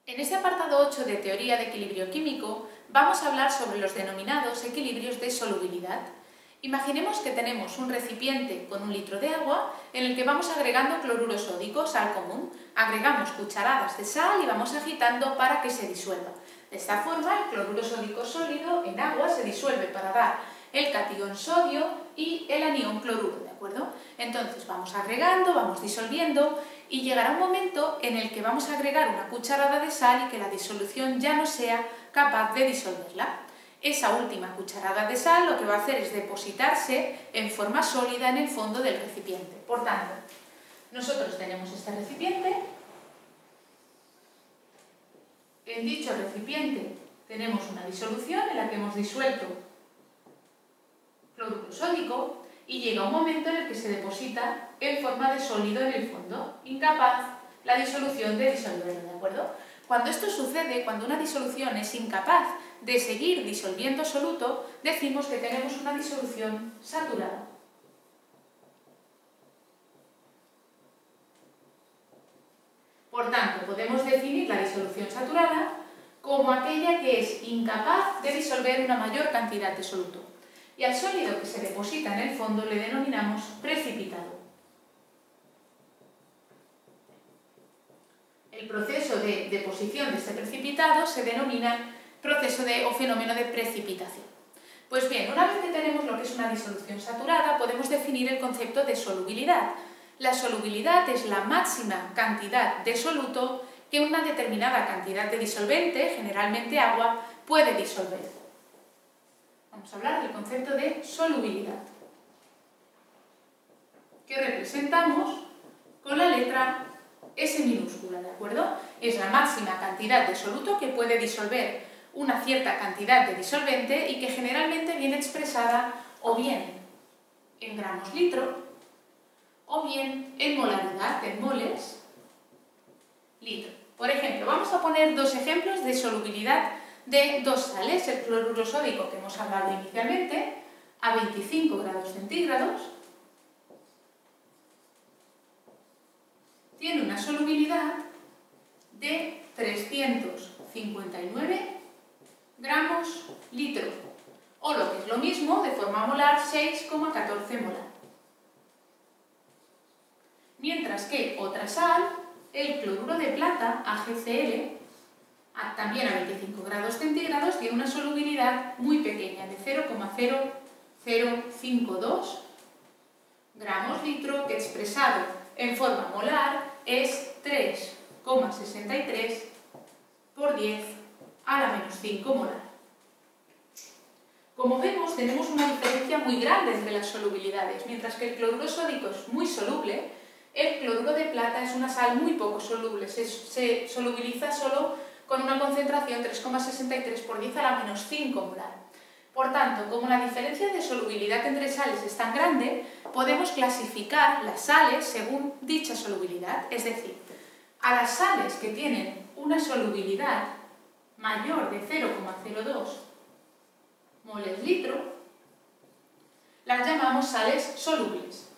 En este apartado 8 de Teoría de Equilibrio Químico vamos a hablar sobre los denominados equilibrios de solubilidad. Imaginemos que tenemos un recipiente con 1 litro de agua en el que vamos agregando cloruro sódico, sal común. Agregamos cucharadas de sal y vamos agitando para que se disuelva. De esta forma, el cloruro sódico sólido en agua se disuelve para dar el catión sodio y el anión cloruro, ¿de acuerdo? Entonces vamos agregando, vamos disolviendo y llegará un momento en el que vamos a agregar una cucharada de sal y que la disolución ya no sea capaz de disolverla. Esa última cucharada de sal lo que va a hacer es depositarse en forma sólida en el fondo del recipiente. Por tanto, nosotros tenemos este recipiente. En dicho recipiente tenemos una disolución en la que hemos disuelto cloruro sódico y llega un momento en el que se deposita en forma de sólido en el fondo, incapaz la disolución de disolverlo, ¿de acuerdo? Cuando esto sucede, cuando una disolución es incapaz de seguir disolviendo soluto, decimos que tenemos una disolución saturada. Por tanto, podemos definir la disolución saturada como aquella que es incapaz de disolver una mayor cantidad de soluto. Y al sólido que se deposita en el fondo le denominamos precipitado. El proceso de deposición de este precipitado se denomina proceso o fenómeno de precipitación. Pues bien, una vez que tenemos lo que es una disolución saturada, podemos definir el concepto de solubilidad. La solubilidad es la máxima cantidad de soluto que una determinada cantidad de disolvente, generalmente agua, puede disolver. Vamos a hablar del concepto de solubilidad, que representamos con la letra S minúscula, ¿de acuerdo? Es la máxima cantidad de soluto que puede disolver una cierta cantidad de disolvente y que generalmente viene expresada o bien en gramos litro o bien en molaridad, en moles litro. Por ejemplo, vamos a poner dos ejemplos de solubilidad de dos sales, el cloruro sódico que hemos hablado inicialmente, a 25 grados centígrados, tiene una solubilidad de 359 gramos litro, o lo que es lo mismo, de forma molar, 6,14 molar. Mientras que otra sal, el cloruro de plata, AgCl, también a 25 grados centígrados, tiene una solubilidad muy pequeña, de 0,0052 gramos litro, que expresado en forma molar es 3,63 por 10 a la menos 5 molar. Como vemos, tenemos una diferencia muy grande entre las solubilidades. Mientras que el cloruro sódico es muy soluble, el cloruro de plata es una sal muy poco soluble. Se solubiliza solo con una concentración 3,63 por 10 a la menos 5 molar. Por tanto, como la diferencia de solubilidad entre sales es tan grande, podemos clasificar las sales según dicha solubilidad. Es decir, a las sales que tienen una solubilidad mayor de 0,02 moles litro, las llamamos sales solubles.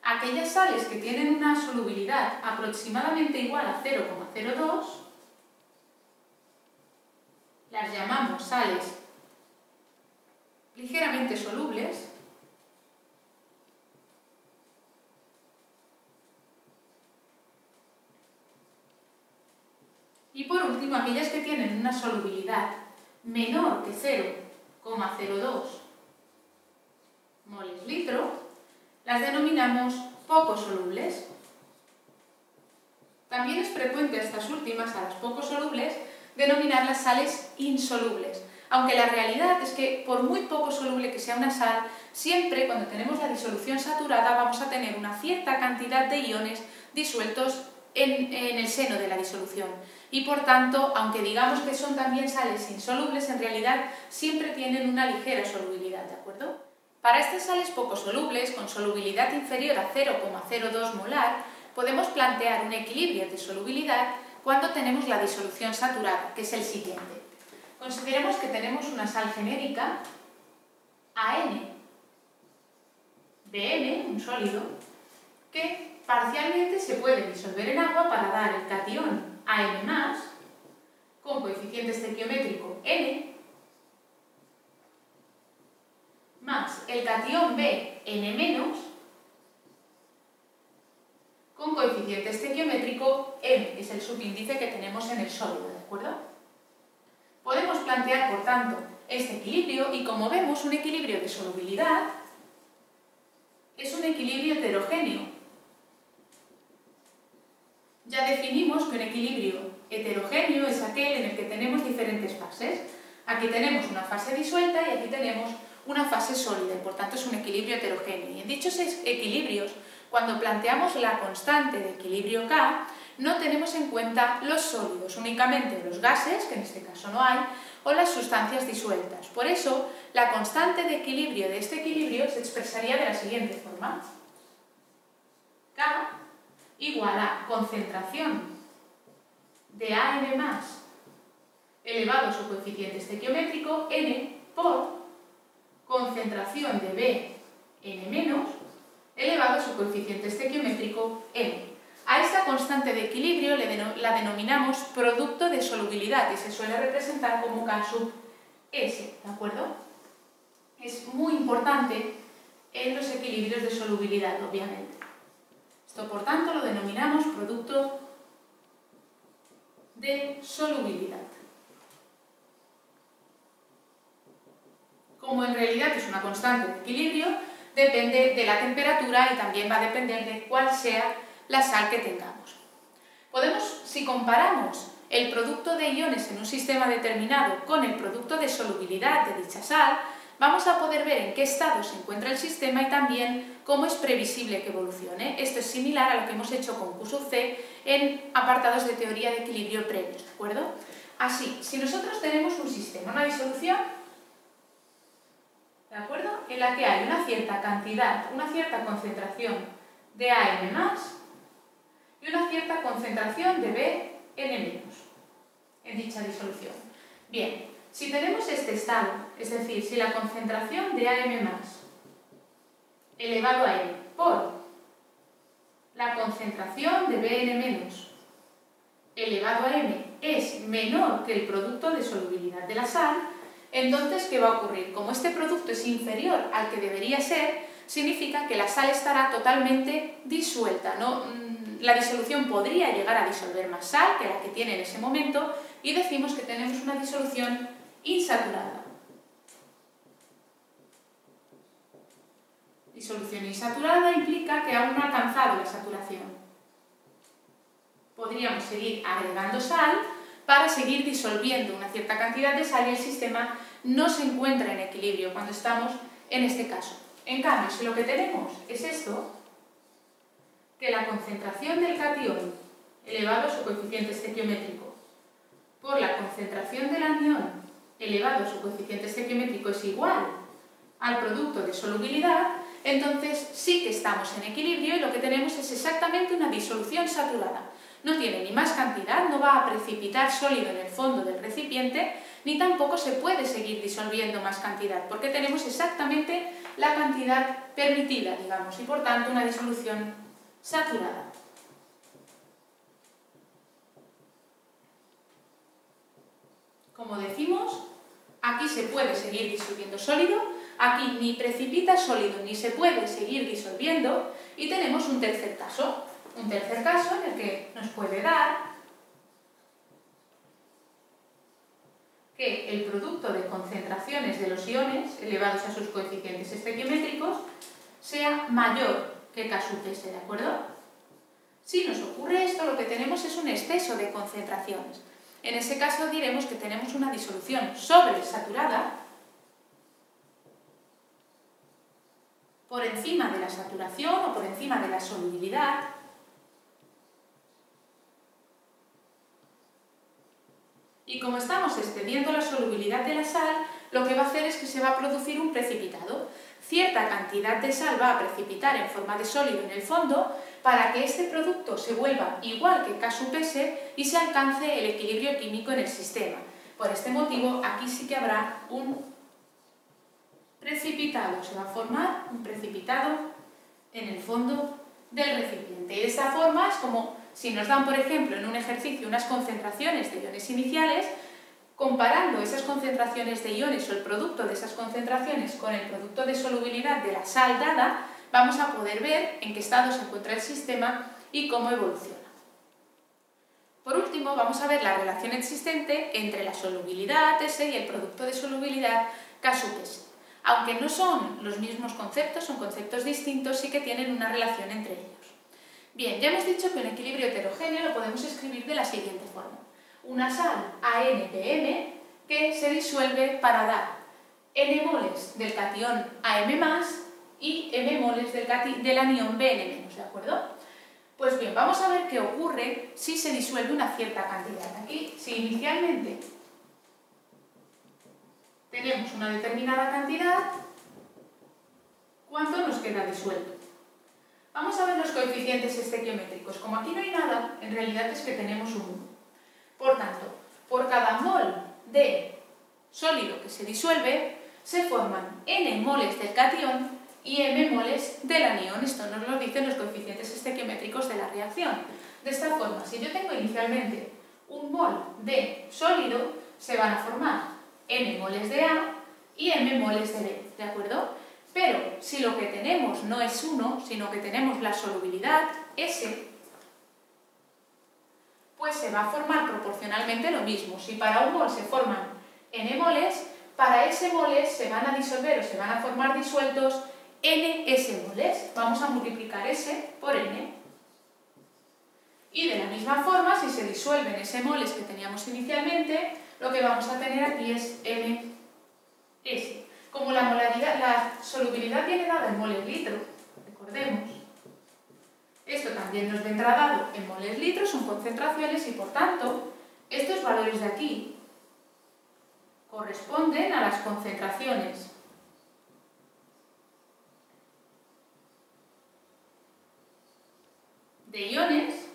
Aquellas sales que tienen una solubilidad aproximadamente igual a 0,02 las llamamos sales ligeramente solubles, y por último aquellas que tienen una solubilidad menor que 0,02 moles litro las denominamos poco solubles. También es frecuente a estas últimas, a las poco solubles, denominarlas sales insolubles, aunque la realidad es que por muy poco soluble que sea una sal, siempre cuando tenemos la disolución saturada vamos a tener una cierta cantidad de iones disueltos en el seno de la disolución. Y por tanto, aunque digamos que son también sales insolubles, en realidad siempre tienen una ligera solubilidad, ¿de acuerdo? Para estas sales poco solubles, con solubilidad inferior a 0,02 molar, podemos plantear un equilibrio de solubilidad cuando tenemos la disolución saturada, que es el siguiente. Consideremos que tenemos una sal genérica, AN, BN, un sólido, que parcialmente se puede disolver en agua para dar el catión An+, con coeficiente estequiométrico N, más el catión B, N-, con coeficiente estequiométrico M, que es el subíndice que tenemos en el sólido, ¿de acuerdo? Podemos plantear, por tanto, este equilibrio y, como vemos, un equilibrio de solubilidad es un equilibrio heterogéneo. Ya definimos que un equilibrio heterogéneo es aquel en el que tenemos diferentes fases. Aquí tenemos una fase disuelta y aquí tenemos una fase sólida, y por tanto es un equilibrio heterogéneo. Y en dichos equilibrios, cuando planteamos la constante de equilibrio K, no tenemos en cuenta los sólidos, únicamente los gases, que en este caso no hay, o las sustancias disueltas. Por eso, la constante de equilibrio de este equilibrio se expresaría de la siguiente forma. K igual a concentración de An+ elevado a su coeficiente estequiométrico N por concentración de B N- elevado a su coeficiente estequiométrico M. A esta constante de equilibrio la denominamos producto de solubilidad y se suele representar como K sub S, ¿de acuerdo? Es muy importante en los equilibrios de solubilidad, obviamente. Esto, por tanto, lo denominamos producto de solubilidad. Como en realidad es una constante de equilibrio, depende de la temperatura y también va a depender de cuál sea la sal que tengamos. Si comparamos el producto de iones en un sistema determinado con el producto de solubilidad de dicha sal, vamos a poder ver en qué estado se encuentra el sistema y también cómo es previsible que evolucione. Esto es similar a lo que hemos hecho con Q sub C en apartados de teoría de equilibrio previos, ¿de acuerdo? Así, si nosotros tenemos un sistema, una disolución, ¿de acuerdo?, en la que hay una cierta cantidad, una cierta concentración de An+ y una cierta concentración de Bn- en dicha disolución. Bien, si tenemos este estado, es decir, si la concentración de An+ elevado a N por la concentración de Bn- elevado a M es menor que el producto de solubilidad de la sal, entonces, ¿qué va a ocurrir? Como este producto es inferior al que debería ser, significa que la sal estará totalmente disuelta, ¿no? La disolución podría llegar a disolver más sal que la que tiene en ese momento y decimos que tenemos una disolución insaturada. Disolución insaturada implica que aún no ha alcanzado la saturación. Podríamos seguir agregando sal para seguir disolviendo una cierta cantidad de sal y el sistema no se encuentra en equilibrio cuando estamos en este caso. En cambio, si lo que tenemos es esto, que la concentración del catión elevado a su coeficiente estequiométrico por la concentración del anión elevado a su coeficiente estequiométrico es igual al producto de solubilidad, entonces sí que estamos en equilibrio y lo que tenemos es exactamente una disolución saturada. No tiene ni más cantidad, no va a precipitar sólido en el fondo del recipiente, ni tampoco se puede seguir disolviendo más cantidad, porque tenemos exactamente la cantidad permitida, digamos, y por tanto una disolución saturada. Como decimos, aquí se puede seguir disolviendo sólido, aquí ni precipita sólido ni se puede seguir disolviendo, y tenemos un tercer caso en el que nos puede dar que el producto de concentraciones de los iones elevados a sus coeficientes estequiométricos sea mayor que K sub S, ¿de acuerdo? Si nos ocurre esto, lo que tenemos es un exceso de concentraciones. En ese caso diremos que tenemos una disolución sobresaturada por encima de la saturación o por encima de la solubilidad, y como estamos excediendo la solubilidad de la sal, lo que va a hacer es que se va a producir un precipitado. Cierta cantidad de sal va a precipitar en forma de sólido en el fondo para que este producto se vuelva igual que K sub S y se alcance el equilibrio químico en el sistema. Por este motivo, aquí sí que habrá un precipitado. Se va a formar un precipitado en el fondo del recipiente. Y de esta forma es como si nos dan, por ejemplo, en un ejercicio unas concentraciones de iones iniciales, comparando esas concentraciones de iones o el producto de esas concentraciones con el producto de solubilidad de la sal dada, vamos a poder ver en qué estado se encuentra el sistema y cómo evoluciona. Por último, vamos a ver la relación existente entre la solubilidad S y el producto de solubilidad K sub S. Aunque no son los mismos conceptos, son conceptos distintos, sí que tienen una relación entre ellos. Bien, ya hemos dicho que un equilibrio heterogéneo lo podemos escribir de la siguiente forma. Una sal AN-PM que se disuelve para dar N moles del catión AM+, y M moles del anión Bn-, ¿de acuerdo? Pues bien, vamos a ver qué ocurre si se disuelve una cierta cantidad. Aquí, si inicialmente tenemos una determinada cantidad, ¿cuánto nos queda disuelto? Vamos a ver los coeficientes estequiométricos. Como aquí no hay nada, en realidad es que tenemos un 1. Por tanto, por cada mol de sólido que se disuelve, se forman N moles del catión y M moles del anión. Esto nos lo dicen los coeficientes estequiométricos de la reacción. De esta forma, si yo tengo inicialmente un mol de sólido, se van a formar N moles de A y M moles de B, ¿de acuerdo? Pero si lo que tenemos no es 1, sino que tenemos la solubilidad S, pues se va a formar proporcionalmente lo mismo. Si para un mol se forman N moles, para S moles se van a disolver o se van a formar disueltos NS moles. Vamos a multiplicar S por N. Y de la misma forma, si se disuelven S moles que teníamos inicialmente, lo que vamos a tener aquí es MS. Como la solubilidad viene dada en moles litro, recordemos, esto también nos vendrá dado en moles litro, son concentraciones y por tanto, estos valores de aquí corresponden a las concentraciones de iones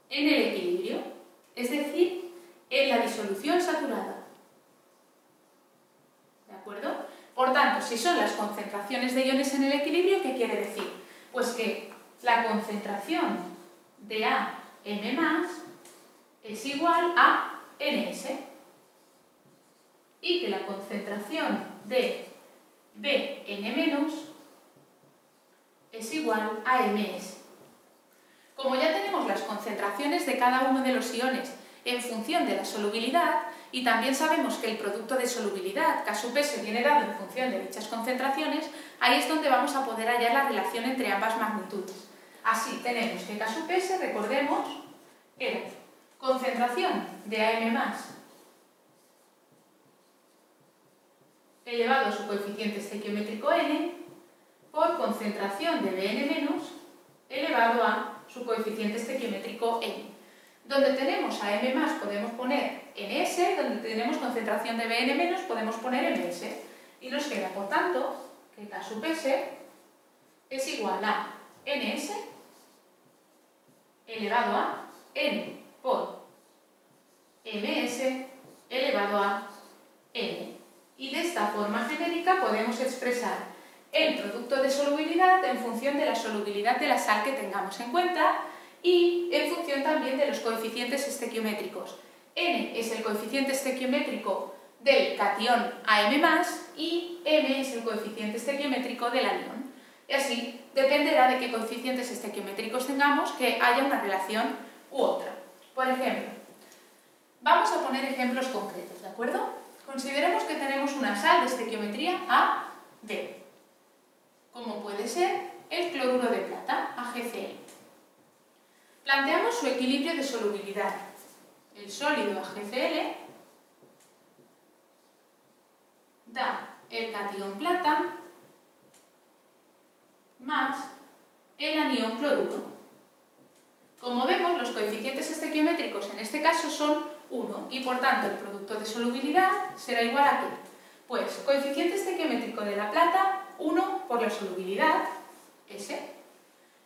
en el equilibrio, es decir, en la disolución saturada. ¿De acuerdo? Por tanto, si son las concentraciones de iones en el equilibrio, ¿qué quiere decir? Pues que la concentración de AM+ es igual a NS y que la concentración de Bn- es igual a MS. Como ya tenemos las concentraciones de cada uno de los iones en función de la solubilidad, y también sabemos que el producto de solubilidad, K sub S, viene dado en función de dichas concentraciones, ahí es donde vamos a poder hallar la relación entre ambas magnitudes. Así tenemos que K sub S, recordemos, era concentración de AM+ elevado a su coeficiente estequiométrico n por concentración de Bn- elevado a su coeficiente estequiométrico n. Donde tenemos a M+, podemos poner NS, donde tenemos concentración de Bn- podemos poner MS. Y nos queda, por tanto, que K sub S es igual a NS elevado a N por MS elevado a N. Y de esta forma genérica podemos expresar el producto de solubilidad en función de la solubilidad de la sal que tengamos en cuenta y en función también de los coeficientes estequiométricos. N es el coeficiente estequiométrico del catión AM+, y M es el coeficiente estequiométrico del anión. Y así dependerá de qué coeficientes estequiométricos tengamos que haya una relación u otra. Por ejemplo, vamos a poner ejemplos concretos, ¿de acuerdo? Consideremos que tenemos una sal de estequiometría AB, como puede ser el cloruro de plata, AgCl. Planteamos su equilibrio de solubilidad. El sólido AgCl da el catión plata más el anión cloruro. Como vemos, los coeficientes estequiométricos en este caso son 1 y por tanto el producto de solubilidad será igual a ¿qué? Pues coeficiente estequiométrico de la plata, 1 por la solubilidad, S,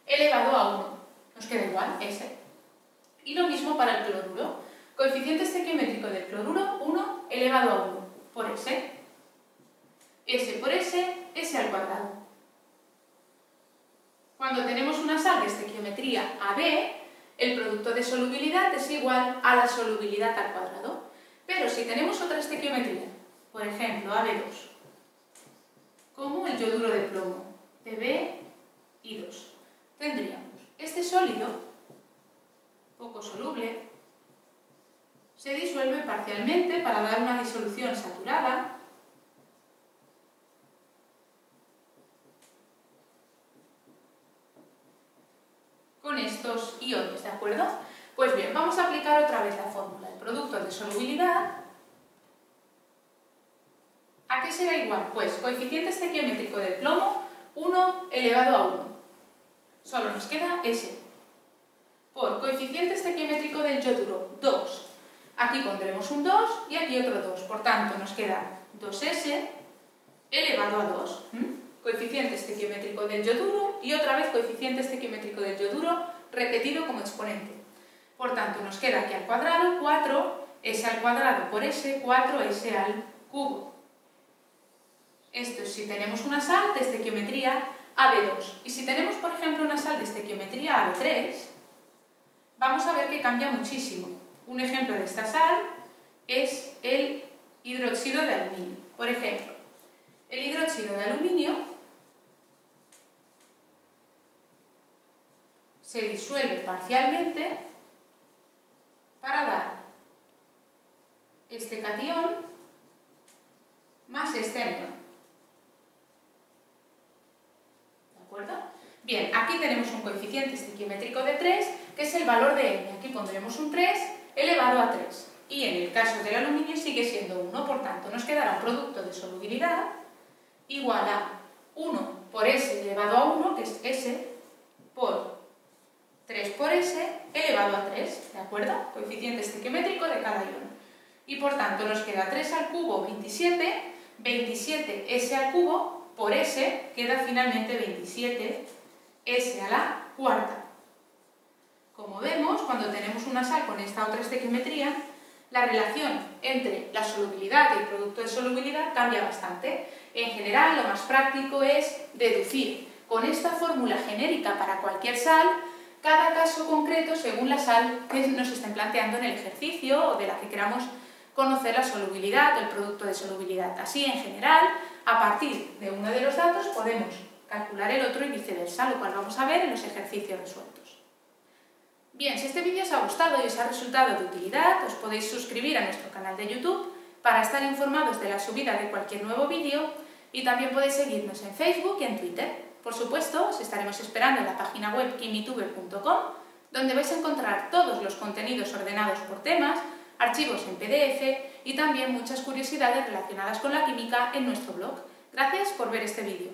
elevado a 1. Nos queda igual, S. Y lo mismo para el cloruro. Coeficiente estequiométrico del cloruro, 1 elevado a 1 por S. S por S, S al cuadrado. Cuando tenemos una sal de estequiometría AB, el producto de solubilidad es igual a la solubilidad al cuadrado. Pero si tenemos otra estequiometría, por ejemplo AB2, como el yoduro de plomo, PbI2, tendríamos este sólido, poco soluble, se disuelve parcialmente para dar una disolución saturada, con estos iones, ¿de acuerdo? Pues bien, vamos a aplicar otra vez la fórmula. El producto de solubilidad, ¿a qué será igual? Pues coeficiente estequiométrico del plomo, 1 elevado a 1. Solo nos queda S. Por coeficiente estequiométrico del yoduro, 2. Aquí pondremos un 2 y aquí otro 2. Por tanto, nos queda 2S elevado a 2. Coeficiente estequiométrico del yoduro y otra vez coeficiente estequiométrico del yoduro repetido como exponente. Por tanto, nos queda aquí al cuadrado 4S al cuadrado por S, 4S al cubo. Esto es si tenemos una sal de estequiometría AB2. Y si tenemos, por ejemplo, una sal de estequiometría AB3, vamos a ver que cambia muchísimo. Un ejemplo de esta sal es el hidróxido de aluminio. Por ejemplo, el hidróxido de aluminio se disuelve parcialmente para dar este catión más este anión. ¿De acuerdo? Bien, aquí tenemos un coeficiente estequiométrico de 3, que es el valor de N. Aquí pondremos un 3 elevado a 3. Y en el caso del aluminio sigue siendo 1, por tanto nos quedará un producto de solubilidad igual a 1 por S elevado a 1, que es S, por 3 por S elevado a 3, ¿de acuerdo? Coeficiente estequiométrico de cada ion. Y por tanto nos queda 3 al cubo, 27, 27S al cubo, por S queda finalmente 27S a la cuarta. Como vemos, cuando tenemos una sal con esta otra estequiometría, la relación entre la solubilidad y el producto de solubilidad cambia bastante. En general, lo más práctico es deducir con esta fórmula genérica para cualquier sal cada caso concreto según la sal que nos estén planteando en el ejercicio o de la que queramos conocer la solubilidad o el producto de solubilidad. Así, en general, a partir de uno de los datos podemos calcular el otro y viceversa, lo cual vamos a ver en los ejercicios resueltos. Bien, si este vídeo os ha gustado y os ha resultado de utilidad, os podéis suscribir a nuestro canal de YouTube para estar informados de la subida de cualquier nuevo vídeo y también podéis seguirnos en Facebook y en Twitter. Por supuesto, os estaremos esperando en la página web kimituber.com, donde vais a encontrar todos los contenidos ordenados por temas, archivos en PDF y también muchas curiosidades relacionadas con la química en nuestro blog. Gracias por ver este vídeo.